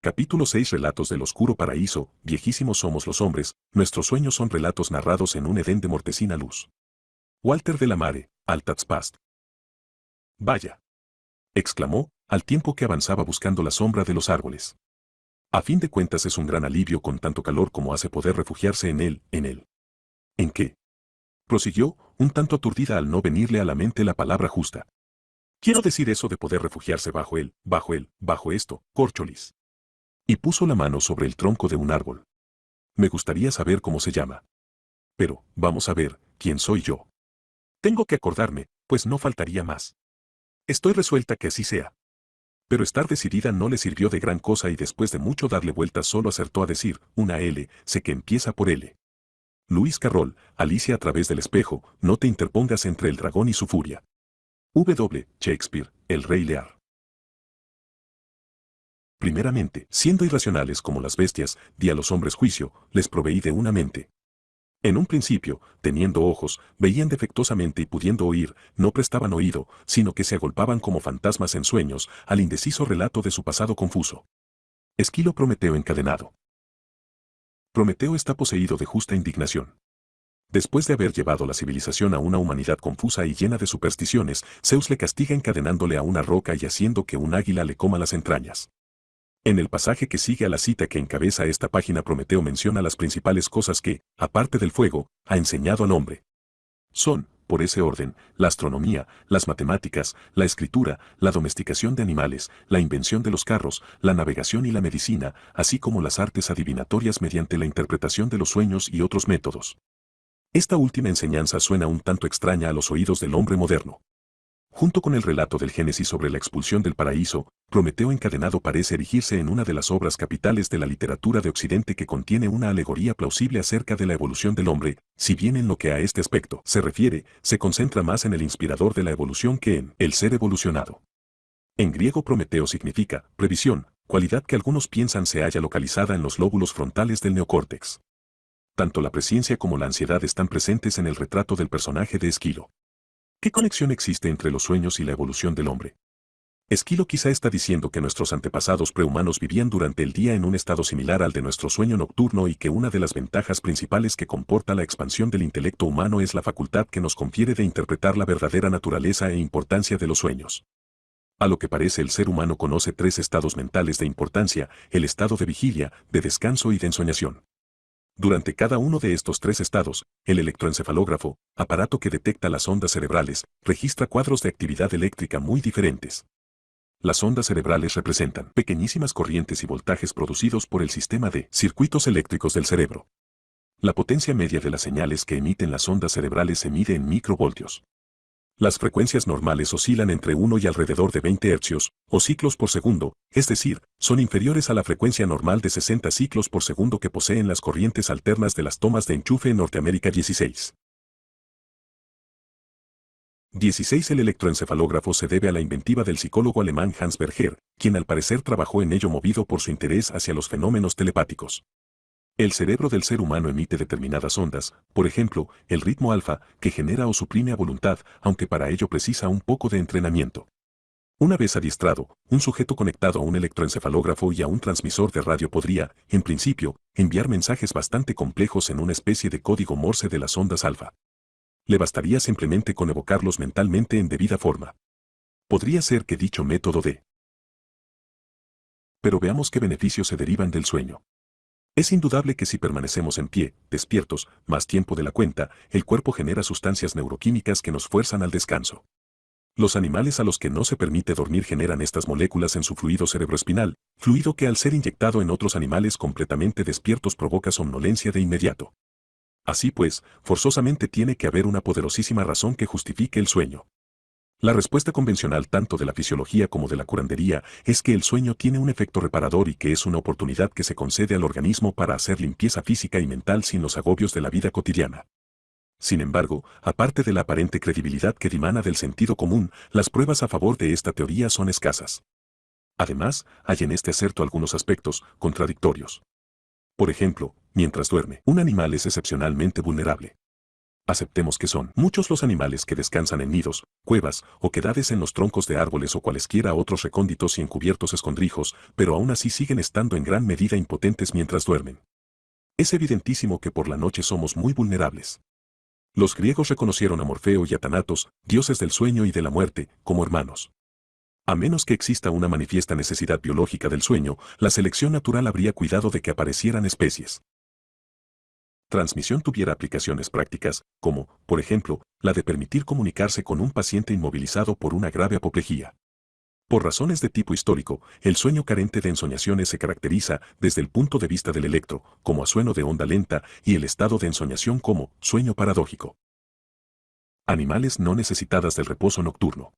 Capítulo 6. Relatos del oscuro paraíso. Viejísimos somos los hombres, nuestros sueños son relatos narrados en un Edén de mortecina luz. Walter de la Mare, Altatspast. Vaya, exclamó, al tiempo que avanzaba buscando la sombra de los árboles. A fin de cuentas es un gran alivio con tanto calor como hace poder refugiarse en él, en él. ¿En qué? Prosiguió, un tanto aturdida al no venirle a la mente la palabra justa. Quiero decir eso de poder refugiarse bajo esto, córcholis. Y puso la mano sobre el tronco de un árbol. Me gustaría saber cómo se llama. Pero, vamos a ver, ¿quién soy yo? Tengo que acordarme, pues no faltaría más. Estoy resuelta que así sea. Pero estar decidida no le sirvió de gran cosa y después de mucho darle vueltas solo acertó a decir, una L, sé que empieza por L. Luis Carroll, Alicia a través del espejo, no te interpongas entre el dragón y su furia. W. Shakespeare, El Rey Lear. Primeramente, siendo irracionales como las bestias, di a los hombres juicio, les proveí de una mente. En un principio, teniendo ojos, veían defectuosamente y pudiendo oír, no prestaban oído, sino que se agolpaban como fantasmas en sueños al indeciso relato de su pasado confuso. Esquilo Prometeo encadenado. Prometeo está poseído de justa indignación. Después de haber llevado la civilización a una humanidad confusa y llena de supersticiones, Zeus le castiga encadenándole a una roca y haciendo que un águila le coma las entrañas. En el pasaje que sigue a la cita que encabeza esta página, Prometeo menciona las principales cosas que, aparte del fuego, ha enseñado al hombre. Son, por ese orden, la astronomía, las matemáticas, la escritura, la domesticación de animales, la invención de los carros, la navegación y la medicina, así como las artes adivinatorias mediante la interpretación de los sueños y otros métodos. Esta última enseñanza suena un tanto extraña a los oídos del hombre moderno. Junto con el relato del Génesis sobre la expulsión del paraíso, Prometeo encadenado parece erigirse en una de las obras capitales de la literatura de Occidente que contiene una alegoría plausible acerca de la evolución del hombre, si bien en lo que a este aspecto se refiere, se concentra más en el inspirador de la evolución que en el ser evolucionado. En griego Prometeo significa previsión, cualidad que algunos piensan se halla localizada en los lóbulos frontales del neocórtex. Tanto la presciencia como la ansiedad están presentes en el retrato del personaje de Esquilo. ¿Qué conexión existe entre los sueños y la evolución del hombre? Esquilo quizá está diciendo que nuestros antepasados prehumanos vivían durante el día en un estado similar al de nuestro sueño nocturno y que una de las ventajas principales que comporta la expansión del intelecto humano es la facultad que nos confiere de interpretar la verdadera naturaleza e importancia de los sueños. A lo que parece el ser humano conoce tres estados mentales de importancia, el estado de vigilia, de descanso y de ensoñación. Durante cada uno de estos tres estados, el electroencefalógrafo, aparato que detecta las ondas cerebrales, registra cuadros de actividad eléctrica muy diferentes. Las ondas cerebrales representan pequeñísimas corrientes y voltajes producidos por el sistema de circuitos eléctricos del cerebro. La potencia media de las señales que emiten las ondas cerebrales se mide en microvoltios. Las frecuencias normales oscilan entre 1 y alrededor de 20 hercios, o ciclos por segundo, es decir, son inferiores a la frecuencia normal de 60 ciclos por segundo que poseen las corrientes alternas de las tomas de enchufe en Norteamérica 16. 16. El electroencefalógrafo se debe a la inventiva del psicólogo alemán Hans Berger, quien al parecer trabajó en ello movido por su interés hacia los fenómenos telepáticos. El cerebro del ser humano emite determinadas ondas, por ejemplo, el ritmo alfa, que genera o suprime a voluntad, aunque para ello precisa un poco de entrenamiento. Una vez adiestrado, un sujeto conectado a un electroencefalógrafo y a un transmisor de radio podría, en principio, enviar mensajes bastante complejos en una especie de código Morse de las ondas alfa. Le bastaría simplemente con evocarlos mentalmente en debida forma. Podría ser que dicho método dé. Pero veamos qué beneficios se derivan del sueño. Es indudable que si permanecemos en pie, despiertos, más tiempo de la cuenta, el cuerpo genera sustancias neuroquímicas que nos fuerzan al descanso. Los animales a los que no se permite dormir generan estas moléculas en su fluido cerebroespinal, fluido que al ser inyectado en otros animales completamente despiertos provoca somnolencia de inmediato. Así pues, forzosamente tiene que haber una poderosísima razón que justifique el sueño. La respuesta convencional tanto de la fisiología como de la curandería es que el sueño tiene un efecto reparador y que es una oportunidad que se concede al organismo para hacer limpieza física y mental sin los agobios de la vida cotidiana. Sin embargo, aparte de la aparente credibilidad que dimana del sentido común, las pruebas a favor de esta teoría son escasas. Además, hay en este acerto algunos aspectos contradictorios. Por ejemplo, mientras duerme, un animal es excepcionalmente vulnerable. aceptemos que son muchos los animales que descansan en nidos, cuevas, oquedades en los troncos de árboles o cualesquiera otros recónditos y encubiertos escondrijos, pero aún así siguen estando en gran medida impotentes mientras duermen. Es evidentísimo que por la noche somos muy vulnerables. Los griegos reconocieron a Morfeo y a Thanatos, dioses del sueño y de la muerte, como hermanos. A menos que exista una manifiesta necesidad biológica del sueño, la selección natural habría cuidado de que aparecieran especies. Transmisión tuviera aplicaciones prácticas, como, por ejemplo, la de permitir comunicarse con un paciente inmovilizado por una grave apoplejía. Por razones de tipo histórico, el sueño carente de ensoñaciones se caracteriza, desde el punto de vista del electro, como asueño de onda lenta, y el estado de ensoñación como sueño paradójico. Animales no necesitadas del reposo nocturno.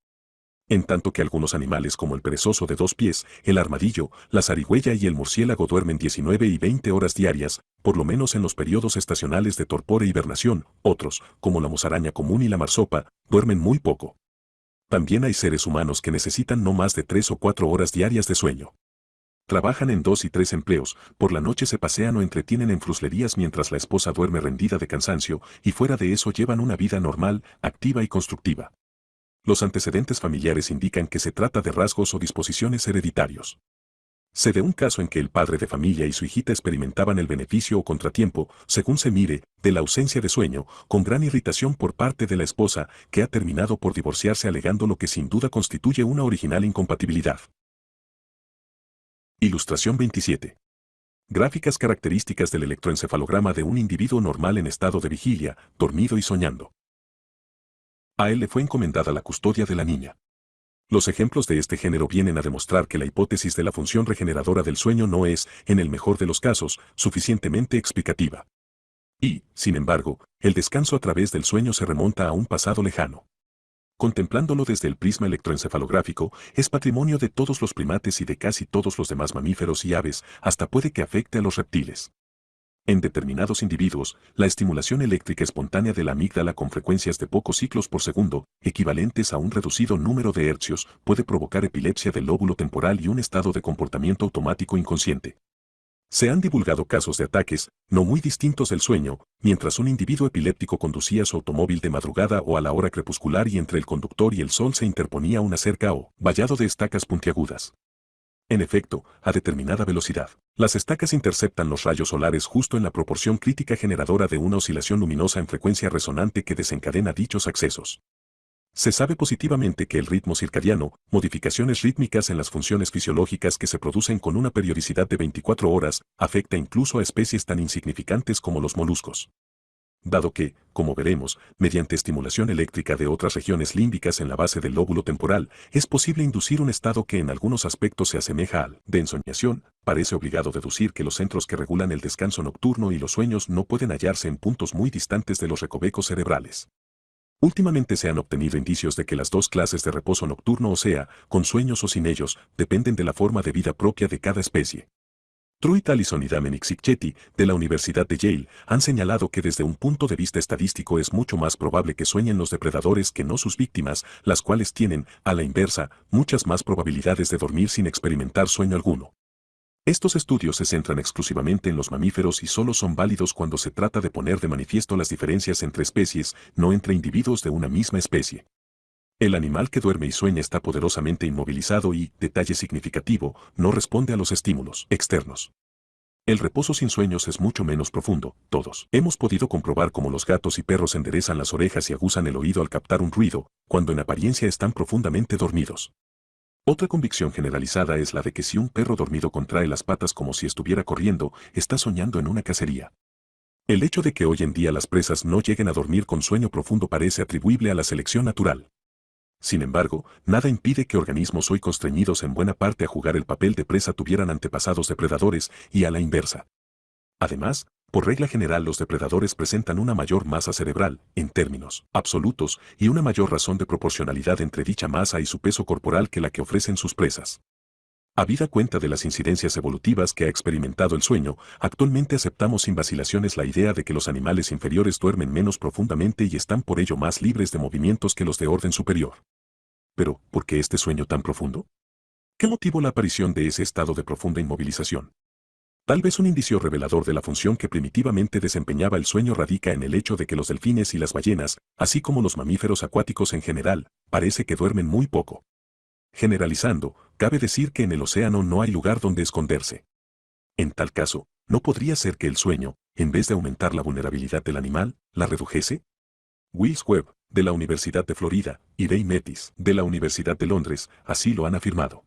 En tanto que algunos animales como el perezoso de 2 pies, el armadillo, la zarigüeya y el murciélago duermen 19 y 20 horas diarias, por lo menos en los periodos estacionales de torpor e hibernación, otros, como la musaraña común y la marsopa, duermen muy poco. También hay seres humanos que necesitan no más de 3 o 4 horas diarias de sueño. Trabajan en 2 y 3 empleos, por la noche se pasean o entretienen en fruslerías mientras la esposa duerme rendida de cansancio, y fuera de eso llevan una vida normal, activa y constructiva. Los antecedentes familiares indican que se trata de rasgos o disposiciones hereditarios. Se de un caso en que el padre de familia y su hijita experimentaban el beneficio o contratiempo, según se mire, de la ausencia de sueño, con gran irritación por parte de la esposa, que ha terminado por divorciarse alegando lo que sin duda constituye una original incompatibilidad. Ilustración 27. Gráficas características del electroencefalograma de un individuo normal en estado de vigilia, dormido y soñando. A él le fue encomendada la custodia de la niña. Los ejemplos de este género vienen a demostrar que la hipótesis de la función regeneradora del sueño no es, en el mejor de los casos, suficientemente explicativa. Y, sin embargo, el descanso a través del sueño se remonta a un pasado lejano. Contemplándolo desde el prisma electroencefalográfico, es patrimonio de todos los primates y de casi todos los demás mamíferos y aves, hasta puede que afecte a los reptiles. En determinados individuos, la estimulación eléctrica espontánea de la amígdala con frecuencias de pocos ciclos por segundo, equivalentes a un reducido número de hercios, puede provocar epilepsia del lóbulo temporal y un estado de comportamiento automático inconsciente. Se han divulgado casos de ataques, no muy distintos del sueño, mientras un individuo epiléptico conducía su automóvil de madrugada o a la hora crepuscular y entre el conductor y el sol se interponía una cerca o vallado de estacas puntiagudas. En efecto, a determinada velocidad, las estacas interceptan los rayos solares justo en la proporción crítica generadora de una oscilación luminosa en frecuencia resonante que desencadena dichos accesos. Se sabe positivamente que el ritmo circadiano, modificaciones rítmicas en las funciones fisiológicas que se producen con una periodicidad de 24 horas, afecta incluso a especies tan insignificantes como los moluscos. Dado que, como veremos, mediante estimulación eléctrica de otras regiones límbicas en la base del lóbulo temporal, es posible inducir un estado que en algunos aspectos se asemeja al de ensoñación, parece obligado deducir que los centros que regulan el descanso nocturno y los sueños no pueden hallarse en puntos muy distantes de los recovecos cerebrales. Últimamente se han obtenido indicios de que las dos clases de reposo nocturno, o sea, con sueños o sin ellos, dependen de la forma de vida propia de cada especie. Truitt Allison y Dominic Cicchetti, de la Universidad de Yale, han señalado que desde un punto de vista estadístico es mucho más probable que sueñen los depredadores que no sus víctimas, las cuales tienen, a la inversa, muchas más probabilidades de dormir sin experimentar sueño alguno. Estos estudios se centran exclusivamente en los mamíferos y solo son válidos cuando se trata de poner de manifiesto las diferencias entre especies, no entre individuos de una misma especie. El animal que duerme y sueña está poderosamente inmovilizado y, detalle significativo, no responde a los estímulos externos. El reposo sin sueños es mucho menos profundo. Todos hemos podido comprobar cómo los gatos y perros enderezan las orejas y aguzan el oído al captar un ruido, cuando en apariencia están profundamente dormidos. Otra convicción generalizada es la de que si un perro dormido contrae las patas como si estuviera corriendo, está soñando en una cacería. El hecho de que hoy en día las presas no lleguen a dormir con sueño profundo parece atribuible a la selección natural. Sin embargo, nada impide que organismos hoy constreñidos en buena parte a jugar el papel de presa tuvieran antepasados depredadores, y a la inversa. Además, por regla general los depredadores presentan una mayor masa cerebral, en términos absolutos, y una mayor razón de proporcionalidad entre dicha masa y su peso corporal que la que ofrecen sus presas. Habida cuenta de las incidencias evolutivas que ha experimentado el sueño, actualmente aceptamos sin vacilaciones la idea de que los animales inferiores duermen menos profundamente y están por ello más libres de movimientos que los de orden superior. Pero, ¿por qué este sueño tan profundo? ¿Qué motivó la aparición de ese estado de profunda inmovilización? Tal vez un indicio revelador de la función que primitivamente desempeñaba el sueño radica en el hecho de que los delfines y las ballenas, así como los mamíferos acuáticos en general, parece que duermen muy poco. Generalizando, cabe decir que en el océano no hay lugar donde esconderse. En tal caso, ¿no podría ser que el sueño, en vez de aumentar la vulnerabilidad del animal, la redujese? Wills Webb, de la Universidad de Florida, y Dave Metis, de la Universidad de Londres, así lo han afirmado.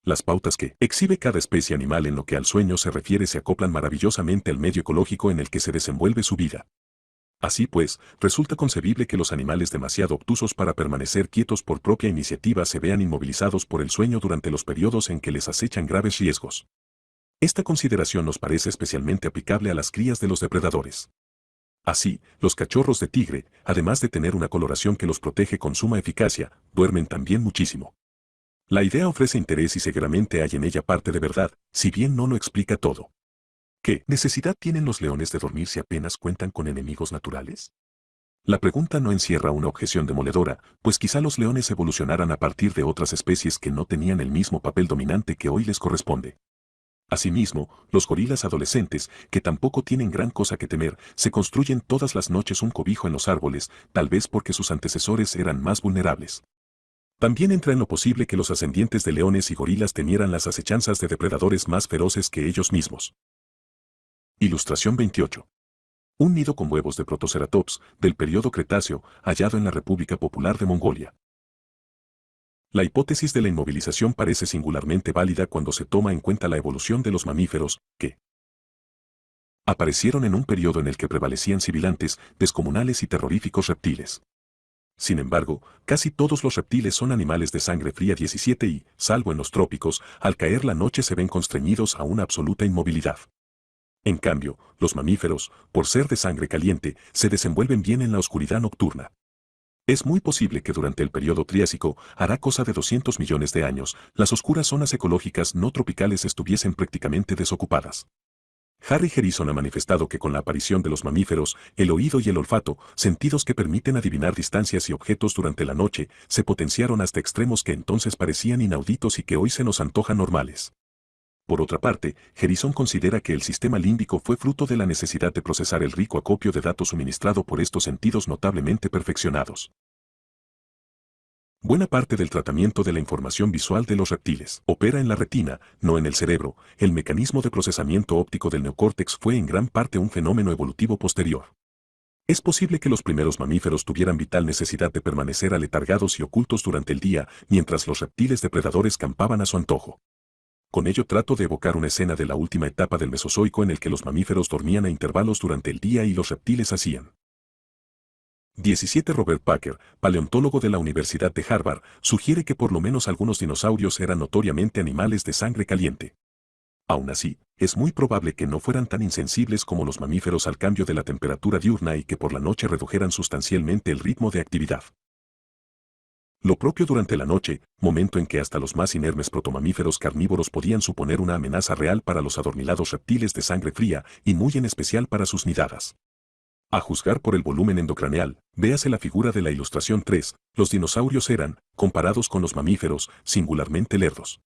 Las pautas que exhibe cada especie animal en lo que al sueño se refiere se acoplan maravillosamente al medio ecológico en el que se desenvuelve su vida. Así pues, resulta concebible que los animales demasiado obtusos para permanecer quietos por propia iniciativa se vean inmovilizados por el sueño durante los periodos en que les acechan graves riesgos. Esta consideración nos parece especialmente aplicable a las crías de los depredadores. Así, los cachorros de tigre, además de tener una coloración que los protege con suma eficacia, duermen también muchísimo. La idea ofrece interés y seguramente hay en ella parte de verdad, si bien no lo explica todo. ¿Qué necesidad tienen los leones de dormir si apenas cuentan con enemigos naturales? La pregunta no encierra una objeción demoledora, pues quizá los leones evolucionaran a partir de otras especies que no tenían el mismo papel dominante que hoy les corresponde. Asimismo, los gorilas adolescentes, que tampoco tienen gran cosa que temer, se construyen todas las noches un cobijo en los árboles, tal vez porque sus antecesores eran más vulnerables. También entra en lo posible que los ascendientes de leones y gorilas temieran las acechanzas de depredadores más feroces que ellos mismos. Ilustración 28. Un nido con huevos de Protoceratops, del período Cretáceo, hallado en la República Popular de Mongolia. La hipótesis de la inmovilización parece singularmente válida cuando se toma en cuenta la evolución de los mamíferos, que aparecieron en un periodo en el que prevalecían sibilantes, descomunales y terroríficos reptiles. Sin embargo, casi todos los reptiles son animales de sangre fría 17 y, salvo en los trópicos, al caer la noche se ven constreñidos a una absoluta inmovilidad. En cambio, los mamíferos, por ser de sangre caliente, se desenvuelven bien en la oscuridad nocturna. Es muy posible que durante el periodo Triásico, hará cosa de 200 millones de años, las oscuras zonas ecológicas no tropicales estuviesen prácticamente desocupadas. Harry Harrison ha manifestado que con la aparición de los mamíferos, el oído y el olfato, sentidos que permiten adivinar distancias y objetos durante la noche, se potenciaron hasta extremos que entonces parecían inauditos y que hoy se nos antojan normales. Por otra parte, Harrison considera que el sistema límbico fue fruto de la necesidad de procesar el rico acopio de datos suministrado por estos sentidos notablemente perfeccionados. Buena parte del tratamiento de la información visual de los reptiles opera en la retina, no en el cerebro. El mecanismo de procesamiento óptico del neocórtex fue en gran parte un fenómeno evolutivo posterior. Es posible que los primeros mamíferos tuvieran vital necesidad de permanecer aletargados y ocultos durante el día, mientras los reptiles depredadores campaban a su antojo. Con ello trato de evocar una escena de la última etapa del Mesozoico en el que los mamíferos dormían a intervalos durante el día y los reptiles hacían. 17. Robert Packer, paleontólogo de la Universidad de Harvard, sugiere que por lo menos algunos dinosaurios eran notoriamente animales de sangre caliente. Aún así, es muy probable que no fueran tan insensibles como los mamíferos al cambio de la temperatura diurna y que por la noche redujeran sustancialmente el ritmo de actividad. Lo propio durante la noche, momento en que hasta los más inermes protomamíferos carnívoros podían suponer una amenaza real para los adormilados reptiles de sangre fría y muy en especial para sus nidadas. A juzgar por el volumen endocraneal, véase la figura de la ilustración 3, los dinosaurios eran, comparados con los mamíferos, singularmente lerdos.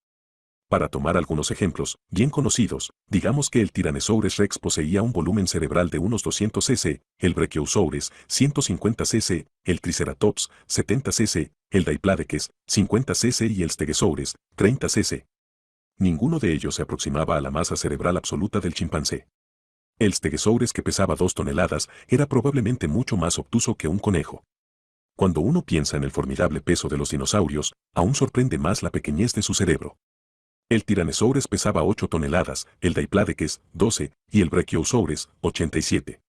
Para tomar algunos ejemplos, bien conocidos, digamos que el Tyrannosaurus rex poseía un volumen cerebral de unos 200 cc, el Brachiosaurus 150 cc, el Triceratops 70 cc, el Diplodocus 50 cc y el Stegosaurus 30 cc. Ninguno de ellos se aproximaba a la masa cerebral absoluta del chimpancé. El Stegosaurus, que pesaba 2 toneladas, era probablemente mucho más obtuso que un conejo. Cuando uno piensa en el formidable peso de los dinosaurios, aún sorprende más la pequeñez de su cerebro. El Tyrannosaurus pesaba 8 toneladas, el Diplodocus 12 y el Brachiosaurus 87.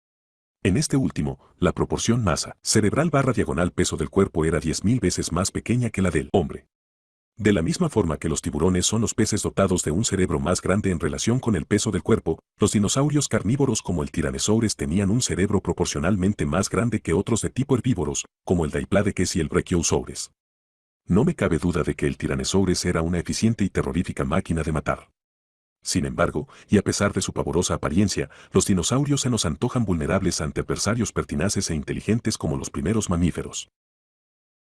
En este último, la proporción masa cerebral barra diagonal peso del cuerpo era 10.000 veces más pequeña que la del hombre. De la misma forma que los tiburones son los peces dotados de un cerebro más grande en relación con el peso del cuerpo, los dinosaurios carnívoros como el Tyrannosaurus tenían un cerebro proporcionalmente más grande que otros de tipo herbívoros, como el Diplodocus y el Brachiosaurus. No me cabe duda de que el Tyrannosaurus era una eficiente y terrorífica máquina de matar. Sin embargo, y a pesar de su pavorosa apariencia, los dinosaurios se nos antojan vulnerables ante adversarios pertinaces e inteligentes como los primeros mamíferos.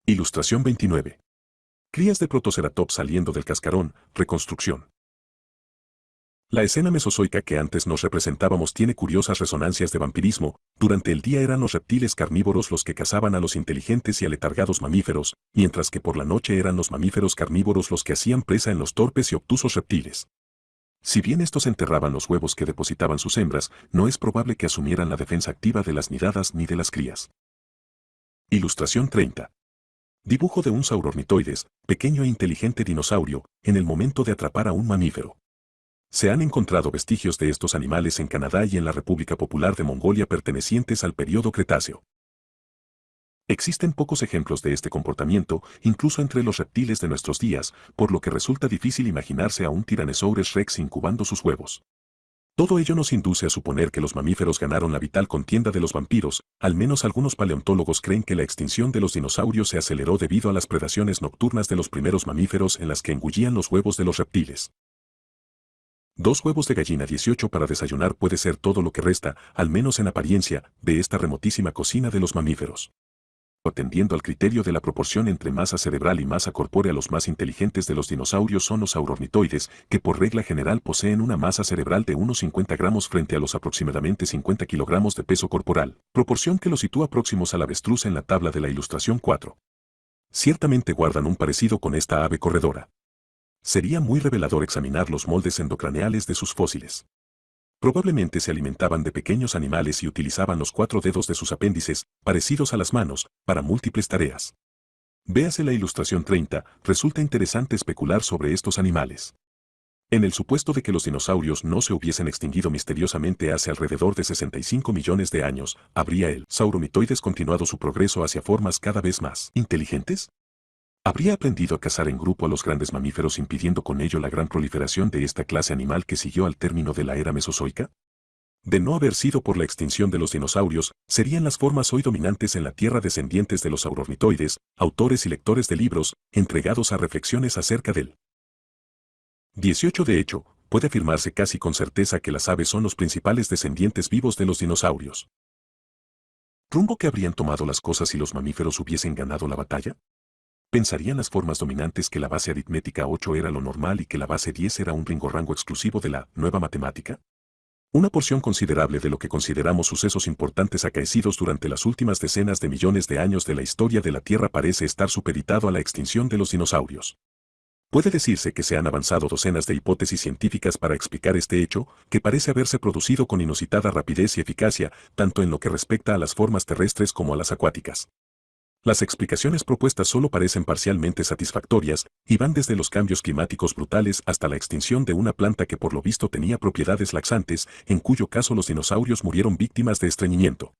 Ilustración 29. Crías de Protoceratops saliendo del cascarón, reconstrucción. La escena mesozoica que antes nos representábamos tiene curiosas resonancias de vampirismo. Durante el día eran los reptiles carnívoros los que cazaban a los inteligentes y aletargados mamíferos, mientras que por la noche eran los mamíferos carnívoros los que hacían presa en los torpes y obtusos reptiles. Si bien estos enterraban los huevos que depositaban sus hembras, no es probable que asumieran la defensa activa de las nidadas ni de las crías. Ilustración 30. Dibujo de un saurornitoides, pequeño e inteligente dinosaurio, en el momento de atrapar a un mamífero. Se han encontrado vestigios de estos animales en Canadá y en la República Popular de Mongolia pertenecientes al período Cretáceo. Existen pocos ejemplos de este comportamiento, incluso entre los reptiles de nuestros días, por lo que resulta difícil imaginarse a un Tyrannosaurus rex incubando sus huevos. Todo ello nos induce a suponer que los mamíferos ganaron la vital contienda de los vampiros. Al menos algunos paleontólogos creen que la extinción de los dinosaurios se aceleró debido a las predaciones nocturnas de los primeros mamíferos en las que engullían los huevos de los reptiles. 2 huevos de gallina 18 para desayunar puede ser todo lo que resta, al menos en apariencia, de esta remotísima cocina de los mamíferos. Atendiendo al criterio de la proporción entre masa cerebral y masa corpórea, los más inteligentes de los dinosaurios son los saurornitoides, que por regla general poseen una masa cerebral de unos 50 gramos frente a los aproximadamente 50 kilogramos de peso corporal, proporción que los sitúa próximos al avestruz en la tabla de la ilustración 4. Ciertamente guardan un parecido con esta ave corredora. Sería muy revelador examinar los moldes endocraneales de sus fósiles. Probablemente se alimentaban de pequeños animales y utilizaban los 4 dedos de sus apéndices, parecidos a las manos, para múltiples tareas. Véase la ilustración 30, resulta interesante especular sobre estos animales. En el supuesto de que los dinosaurios no se hubiesen extinguido misteriosamente hace alrededor de 65 millones de años, ¿habría el sauromitoides continuado su progreso hacia formas cada vez más inteligentes? ¿Habría aprendido a cazar en grupo a los grandes mamíferos impidiendo con ello la gran proliferación de esta clase animal que siguió al término de la era mesozoica? De no haber sido por la extinción de los dinosaurios, serían las formas hoy dominantes en la Tierra descendientes de los saurornitoides, autores y lectores de libros, entregados a reflexiones acerca del 18. De hecho, puede afirmarse casi con certeza que las aves son los principales descendientes vivos de los dinosaurios. ¿Rumbo que habrían tomado las cosas si los mamíferos hubiesen ganado la batalla? ¿Pensarían las formas dominantes que la base aritmética 8 era lo normal y que la base 10 era un rango exclusivo de la nueva matemática? Una porción considerable de lo que consideramos sucesos importantes acaecidos durante las últimas decenas de millones de años de la historia de la Tierra parece estar supeditado a la extinción de los dinosaurios. Puede decirse que se han avanzado docenas de hipótesis científicas para explicar este hecho, que parece haberse producido con inusitada rapidez y eficacia, tanto en lo que respecta a las formas terrestres como a las acuáticas. Las explicaciones propuestas solo parecen parcialmente satisfactorias, y van desde los cambios climáticos brutales hasta la extinción de una planta que por lo visto tenía propiedades laxantes, en cuyo caso los dinosaurios murieron víctimas de estreñimiento.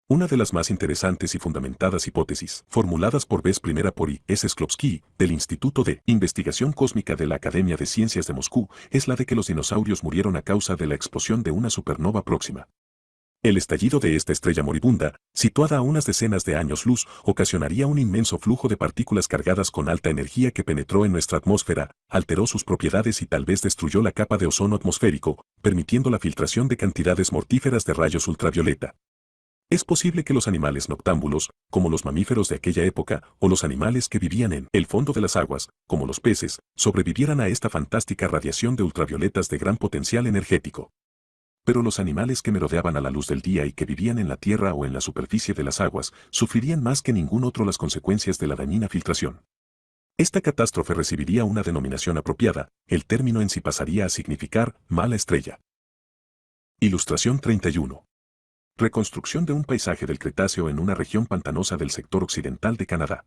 Una de las más interesantes y fundamentadas hipótesis, formuladas por vez primera por I.S. Shklovsky, del Instituto de Investigación Cósmica de la Academia de Ciencias de Moscú, es la de que los dinosaurios murieron a causa de la explosión de una supernova próxima. El estallido de esta estrella moribunda, situada a unas decenas de años luz, ocasionaría un inmenso flujo de partículas cargadas con alta energía que penetró en nuestra atmósfera, alteró sus propiedades y tal vez destruyó la capa de ozono atmosférico, permitiendo la filtración de cantidades mortíferas de rayos ultravioleta. Es posible que los animales noctámbulos, como los mamíferos de aquella época, o los animales que vivían en el fondo de las aguas, como los peces, sobrevivieran a esta fantástica radiación de ultravioletas de gran potencial energético. Pero los animales que merodeaban a la luz del día y que vivían en la tierra o en la superficie de las aguas, sufrirían más que ningún otro las consecuencias de la dañina filtración. Esta catástrofe recibiría una denominación apropiada, el término en sí pasaría a significar mala estrella. Ilustración 31. Reconstrucción de un paisaje del Cretáceo en una región pantanosa del sector occidental de Canadá.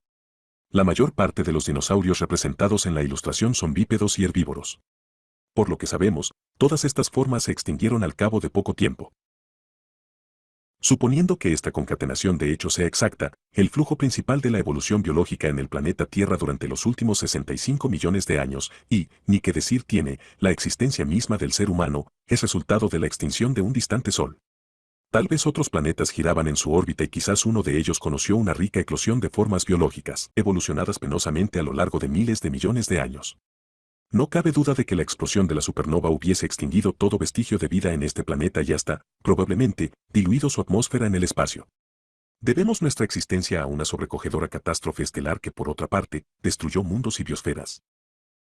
La mayor parte de los dinosaurios representados en la ilustración son bípedos y herbívoros. Por lo que sabemos, todas estas formas se extinguieron al cabo de poco tiempo. Suponiendo que esta concatenación de hechos sea exacta, el flujo principal de la evolución biológica en el planeta Tierra durante los últimos 65 millones de años, y, ni que decir tiene, la existencia misma del ser humano, es resultado de la extinción de un distante Sol. Tal vez otros planetas giraban en su órbita y quizás uno de ellos conoció una rica eclosión de formas biológicas, evolucionadas penosamente a lo largo de miles de millones de años. No cabe duda de que la explosión de la supernova hubiese extinguido todo vestigio de vida en este planeta y hasta, probablemente, diluido su atmósfera en el espacio. Debemos nuestra existencia a una sobrecogedora catástrofe estelar que por otra parte, destruyó mundos y biosferas.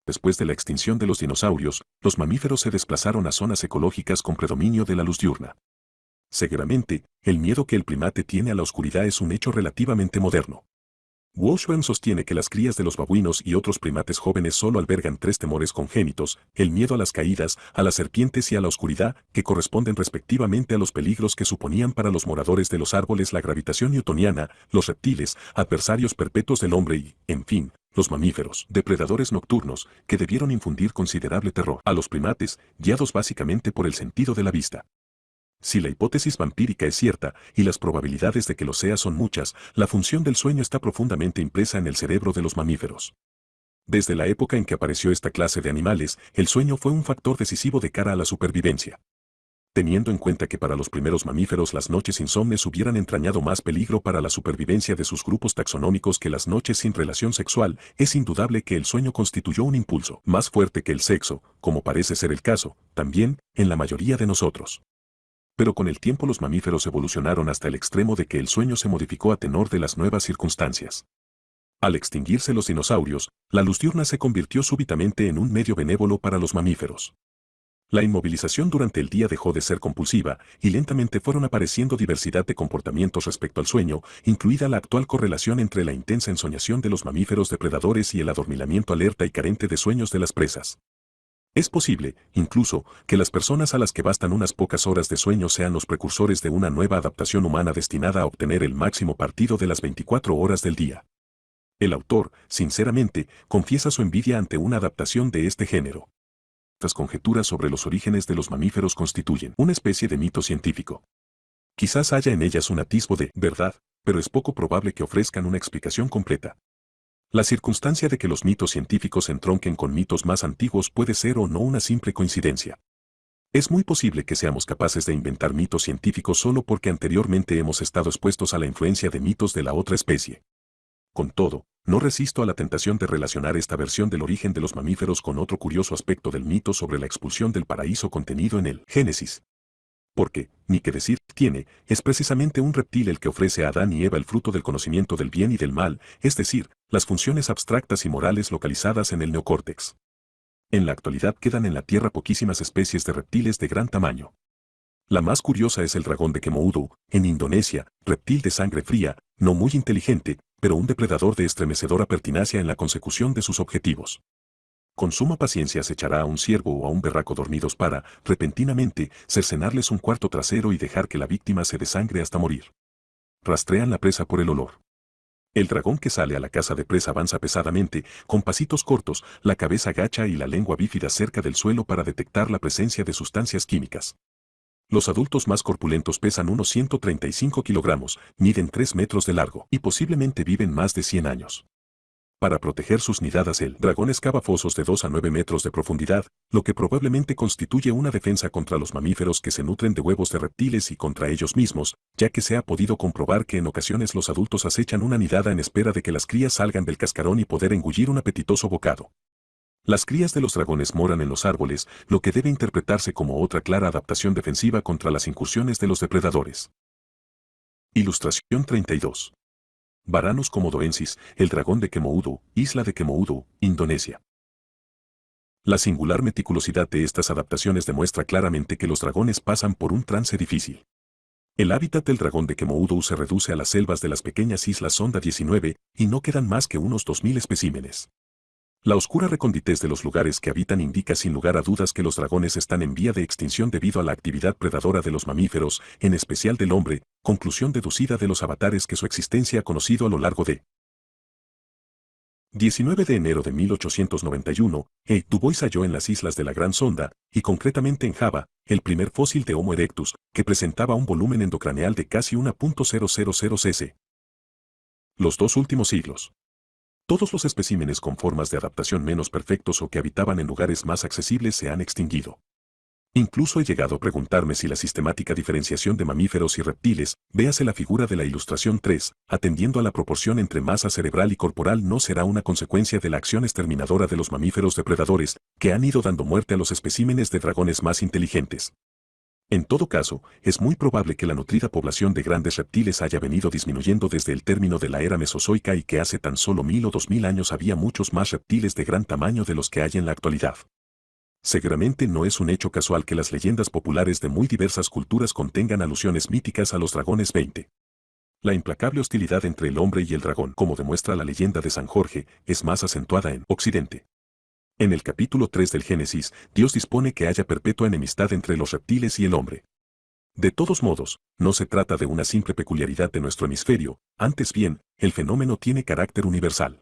Después de la extinción de los dinosaurios, los mamíferos se desplazaron a zonas ecológicas con predominio de la luz diurna. Seguramente, el miedo que el primate tiene a la oscuridad es un hecho relativamente moderno. Washburn sostiene que las crías de los babuinos y otros primates jóvenes solo albergan tres temores congénitos: el miedo a las caídas, a las serpientes y a la oscuridad, que corresponden respectivamente a los peligros que suponían para los moradores de los árboles la gravitación newtoniana, los reptiles, adversarios perpetuos del hombre y, en fin, los mamíferos, depredadores nocturnos, que debieron infundir considerable terror a los primates, guiados básicamente por el sentido de la vista. Si la hipótesis vampírica es cierta, y las probabilidades de que lo sea son muchas, la función del sueño está profundamente impresa en el cerebro de los mamíferos. Desde la época en que apareció esta clase de animales, el sueño fue un factor decisivo de cara a la supervivencia. Teniendo en cuenta que para los primeros mamíferos las noches insomnes hubieran entrañado más peligro para la supervivencia de sus grupos taxonómicos que las noches sin relación sexual, es indudable que el sueño constituyó un impulso más fuerte que el sexo, como parece ser el caso, también, en la mayoría de nosotros. Pero con el tiempo los mamíferos evolucionaron hasta el extremo de que el sueño se modificó a tenor de las nuevas circunstancias. Al extinguirse los dinosaurios, la luz diurna se convirtió súbitamente en un medio benévolo para los mamíferos. La inmovilización durante el día dejó de ser compulsiva, y lentamente fueron apareciendo diversidad de comportamientos respecto al sueño, incluida la actual correlación entre la intensa ensoñación de los mamíferos depredadores y el adormilamiento alerta y carente de sueños de las presas. Es posible, incluso, que las personas a las que bastan unas pocas horas de sueño sean los precursores de una nueva adaptación humana destinada a obtener el máximo partido de las 24 horas del día. El autor, sinceramente, confiesa su envidia ante una adaptación de este género. Estas conjeturas sobre los orígenes de los mamíferos constituyen una especie de mito científico. Quizás haya en ellas un atisbo de verdad, pero es poco probable que ofrezcan una explicación completa. La circunstancia de que los mitos científicos entronquen con mitos más antiguos puede ser o no una simple coincidencia. Es muy posible que seamos capaces de inventar mitos científicos solo porque anteriormente hemos estado expuestos a la influencia de mitos de la otra especie. Con todo, no resisto a la tentación de relacionar esta versión del origen de los mamíferos con otro curioso aspecto del mito sobre la expulsión del paraíso contenido en el Génesis. Porque, ni que decir tiene, es precisamente un reptil el que ofrece a Adán y Eva el fruto del conocimiento del bien y del mal, es decir, las funciones abstractas y morales localizadas en el neocórtex. En la actualidad quedan en la Tierra poquísimas especies de reptiles de gran tamaño. La más curiosa es el dragón de Komodo, en Indonesia, reptil de sangre fría, no muy inteligente, pero un depredador de estremecedora pertinacia en la consecución de sus objetivos. Con suma paciencia acechará a un ciervo o a un berraco dormidos para, repentinamente, cercenarles un cuarto trasero y dejar que la víctima se desangre hasta morir. Rastrean la presa por el olor. El dragón que sale a la caza de presa avanza pesadamente, con pasitos cortos, la cabeza agacha y la lengua bífida cerca del suelo para detectar la presencia de sustancias químicas. Los adultos más corpulentos pesan unos 135 kilogramos, miden 3 metros de largo y posiblemente viven más de 100 años. Para proteger sus nidadas el dragón excava fosos de 2 a 9 metros de profundidad, lo que probablemente constituye una defensa contra los mamíferos que se nutren de huevos de reptiles y contra ellos mismos, ya que se ha podido comprobar que en ocasiones los adultos acechan una nidada en espera de que las crías salgan del cascarón y poder engullir un apetitoso bocado. Las crías de los dragones moran en los árboles, lo que debe interpretarse como otra clara adaptación defensiva contra las incursiones de los depredadores. Ilustración 32. Varanus komodoensis, el dragón de Komodo, isla de Komodo, Indonesia. La singular meticulosidad de estas adaptaciones demuestra claramente que los dragones pasan por un trance difícil. El hábitat del dragón de Komodo se reduce a las selvas de las pequeñas islas Sonda 19, y no quedan más que unos 2000 especímenes. La oscura reconditez de los lugares que habitan indica sin lugar a dudas que los dragones están en vía de extinción debido a la actividad predadora de los mamíferos, en especial del hombre, conclusión deducida de los avatares que su existencia ha conocido a lo largo de 19 de enero de 1891, Du Bois halló en las islas de la Gran Sonda, y concretamente en Java, el primer fósil de Homo erectus, que presentaba un volumen endocraneal de casi 1.000 cc. Los dos últimos siglos. Todos los especímenes con formas de adaptación menos perfectos o que habitaban en lugares más accesibles se han extinguido. Incluso he llegado a preguntarme si la sistemática diferenciación de mamíferos y reptiles, véase la figura de la ilustración 3, atendiendo a la proporción entre masa cerebral y corporal, no será una consecuencia de la acción exterminadora de los mamíferos depredadores, que han ido dando muerte a los especímenes de dragones más inteligentes. En todo caso, es muy probable que la nutrida población de grandes reptiles haya venido disminuyendo desde el término de la era mesozoica y que hace tan solo 1000 o 2000 años había muchos más reptiles de gran tamaño de los que hay en la actualidad. Seguramente no es un hecho casual que las leyendas populares de muy diversas culturas contengan alusiones míticas a los dragones 20. La implacable hostilidad entre el hombre y el dragón, como demuestra la leyenda de San Jorge, es más acentuada en Occidente. En el capítulo 3 del Génesis, Dios dispone que haya perpetua enemistad entre los reptiles y el hombre. De todos modos, no se trata de una simple peculiaridad de nuestro hemisferio, antes bien, el fenómeno tiene carácter universal.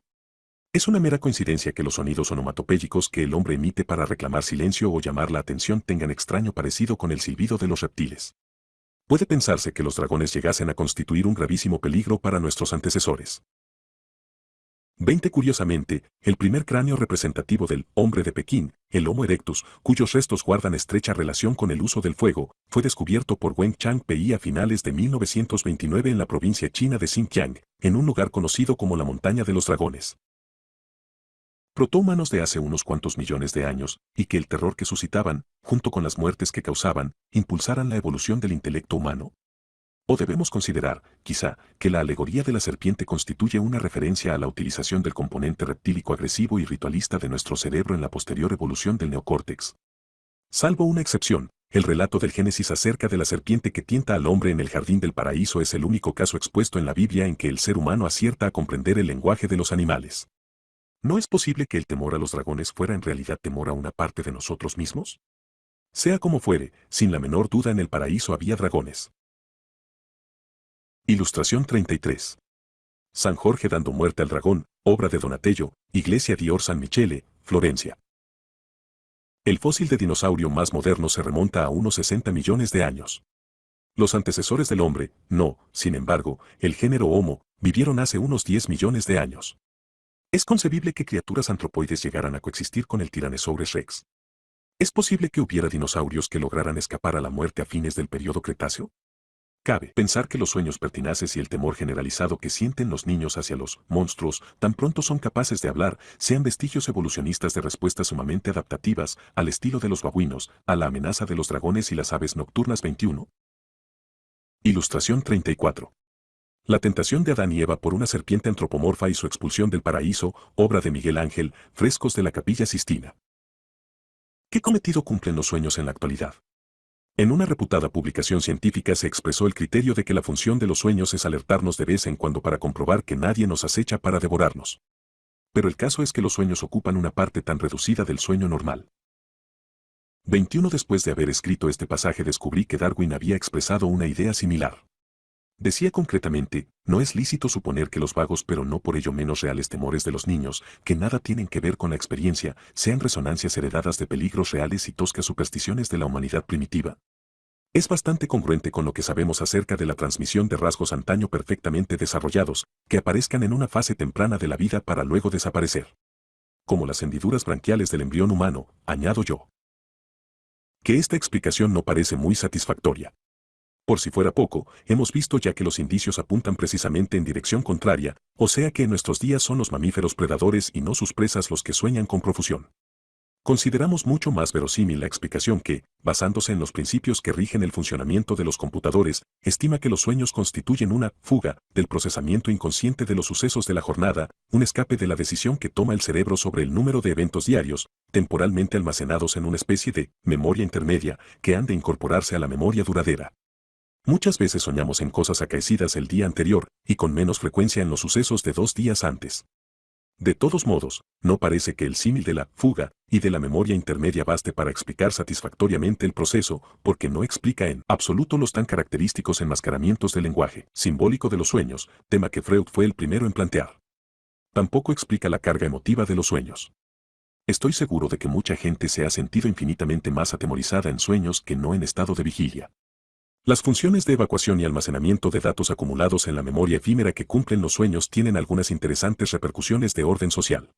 Es una mera coincidencia que los sonidos onomatopéyicos que el hombre emite para reclamar silencio o llamar la atención tengan extraño parecido con el silbido de los reptiles. Puede pensarse que los dragones llegasen a constituir un gravísimo peligro para nuestros antecesores. 20. Curiosamente, el primer cráneo representativo del hombre de Pekín, el Homo erectus, cuyos restos guardan estrecha relación con el uso del fuego, fue descubierto por Wen Changpei a finales de 1929 en la provincia china de Xinjiang, en un lugar conocido como la Montaña de los Dragones. Protohumanos de hace unos cuantos millones de años, y que el terror que suscitaban, junto con las muertes que causaban, impulsaran la evolución del intelecto humano. O debemos considerar, quizá, que la alegoría de la serpiente constituye una referencia a la utilización del componente reptílico agresivo y ritualista de nuestro cerebro en la posterior evolución del neocórtex. Salvo una excepción, el relato del Génesis acerca de la serpiente que tienta al hombre en el jardín del paraíso es el único caso expuesto en la Biblia en que el ser humano acierta a comprender el lenguaje de los animales. ¿No es posible que el temor a los dragones fuera en realidad temor a una parte de nosotros mismos? Sea como fuere, sin la menor duda en el paraíso había dragones. Ilustración 33. San Jorge dando muerte al dragón, obra de Donatello, Iglesia di Or San Michele, Florencia. El fósil de dinosaurio más moderno se remonta a unos 60 millones de años. Los antecesores del hombre, no, sin embargo, el género Homo, vivieron hace unos 10 millones de años. ¿Es concebible que criaturas antropoides llegaran a coexistir con el Tyrannosaurus Rex? ¿Es posible que hubiera dinosaurios que lograran escapar a la muerte a fines del período Cretáceo? Cabe pensar que los sueños pertinaces y el temor generalizado que sienten los niños hacia los monstruos tan pronto son capaces de hablar sean vestigios evolucionistas de respuestas sumamente adaptativas, al estilo de los babuinos, a la amenaza de los dragones y las aves nocturnas 21. Ilustración 34. La tentación de Adán y Eva por una serpiente antropomorfa y su expulsión del paraíso, obra de Miguel Ángel, frescos de la Capilla Sistina. ¿Qué cometido cumplen los sueños en la actualidad? En una reputada publicación científica se expresó el criterio de que la función de los sueños es alertarnos de vez en cuando para comprobar que nadie nos acecha para devorarnos. Pero el caso es que los sueños ocupan una parte tan reducida del sueño normal. 21. Después de haber escrito este pasaje descubrí que Darwin había expresado una idea similar. Decía concretamente, no es lícito suponer que los vagos pero no por ello menos reales temores de los niños, que nada tienen que ver con la experiencia, sean resonancias heredadas de peligros reales y toscas supersticiones de la humanidad primitiva. Es bastante congruente con lo que sabemos acerca de la transmisión de rasgos antaño perfectamente desarrollados, que aparezcan en una fase temprana de la vida para luego desaparecer. Como las hendiduras branquiales del embrión humano, añado yo. Que esta explicación no parece muy satisfactoria. Por si fuera poco, hemos visto ya que los indicios apuntan precisamente en dirección contraria, o sea que en nuestros días son los mamíferos predadores y no sus presas los que sueñan con profusión. Consideramos mucho más verosímil la explicación que, basándose en los principios que rigen el funcionamiento de los computadores, estima que los sueños constituyen una fuga del procesamiento inconsciente de los sucesos de la jornada, un escape de la decisión que toma el cerebro sobre el número de eventos diarios, temporalmente almacenados en una especie de memoria intermedia, que han de incorporarse a la memoria duradera. Muchas veces soñamos en cosas acaecidas el día anterior, y con menos frecuencia en los sucesos de 2 días antes. De todos modos, no parece que el símil de la fuga y de la memoria intermedia baste para explicar satisfactoriamente el proceso, porque no explica en absoluto los tan característicos enmascaramientos del lenguaje simbólico de los sueños, tema que Freud fue el primero en plantear. Tampoco explica la carga emotiva de los sueños. Estoy seguro de que mucha gente se ha sentido infinitamente más atemorizada en sueños que no en estado de vigilia. Las funciones de evacuación y almacenamiento de datos acumulados en la memoria efímera que cumplen los sueños tienen algunas interesantes repercusiones de orden social.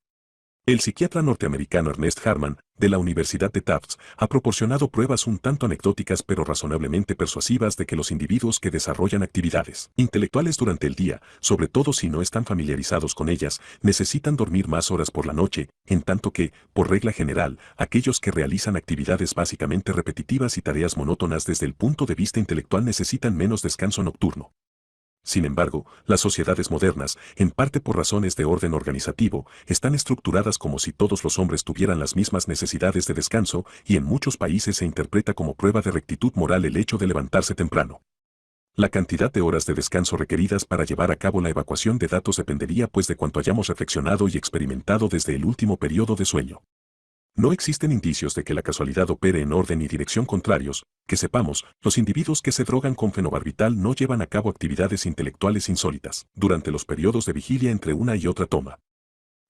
El psiquiatra norteamericano Ernest Harman, de la Universidad de Tufts, ha proporcionado pruebas un tanto anecdóticas pero razonablemente persuasivas de que los individuos que desarrollan actividades intelectuales durante el día, sobre todo si no están familiarizados con ellas, necesitan dormir más horas por la noche, en tanto que, por regla general, aquellos que realizan actividades básicamente repetitivas y tareas monótonas desde el punto de vista intelectual necesitan menos descanso nocturno. Sin embargo, las sociedades modernas, en parte por razones de orden organizativo, están estructuradas como si todos los hombres tuvieran las mismas necesidades de descanso y en muchos países se interpreta como prueba de rectitud moral el hecho de levantarse temprano. La cantidad de horas de descanso requeridas para llevar a cabo la evacuación de datos dependería pues de cuanto hayamos reflexionado y experimentado desde el último periodo de sueño. No existen indicios de que la casualidad opere en orden y dirección contrarios, que sepamos, los individuos que se drogan con fenobarbital no llevan a cabo actividades intelectuales insólitas durante los periodos de vigilia entre una y otra toma.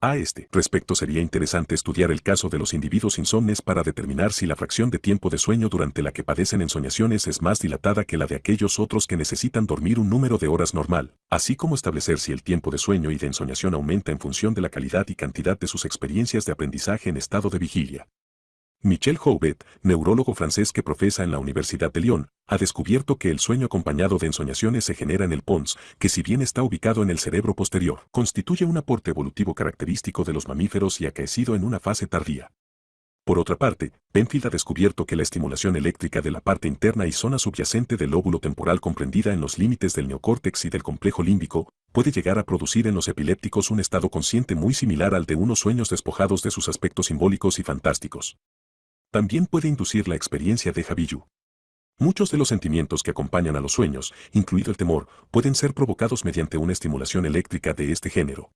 A este respecto sería interesante estudiar el caso de los individuos insomnes para determinar si la fracción de tiempo de sueño durante la que padecen ensoñaciones es más dilatada que la de aquellos otros que necesitan dormir un número de horas normal, así como establecer si el tiempo de sueño y de ensoñación aumenta en función de la calidad y cantidad de sus experiencias de aprendizaje en estado de vigilia. Michel Jouvet, neurólogo francés que profesa en la Universidad de Lyon, ha descubierto que el sueño acompañado de ensoñaciones se genera en el pons, que si bien está ubicado en el cerebro posterior, constituye un aporte evolutivo característico de los mamíferos y acaecido en una fase tardía. Por otra parte, Penfield ha descubierto que la estimulación eléctrica de la parte interna y zona subyacente del lóbulo temporal comprendida en los límites del neocórtex y del complejo límbico, puede llegar a producir en los epilépticos un estado consciente muy similar al de unos sueños despojados de sus aspectos simbólicos y fantásticos. También puede inducir la experiencia de déjà vu. Muchos de los sentimientos que acompañan a los sueños, incluido el temor, pueden ser provocados mediante una estimulación eléctrica de este género.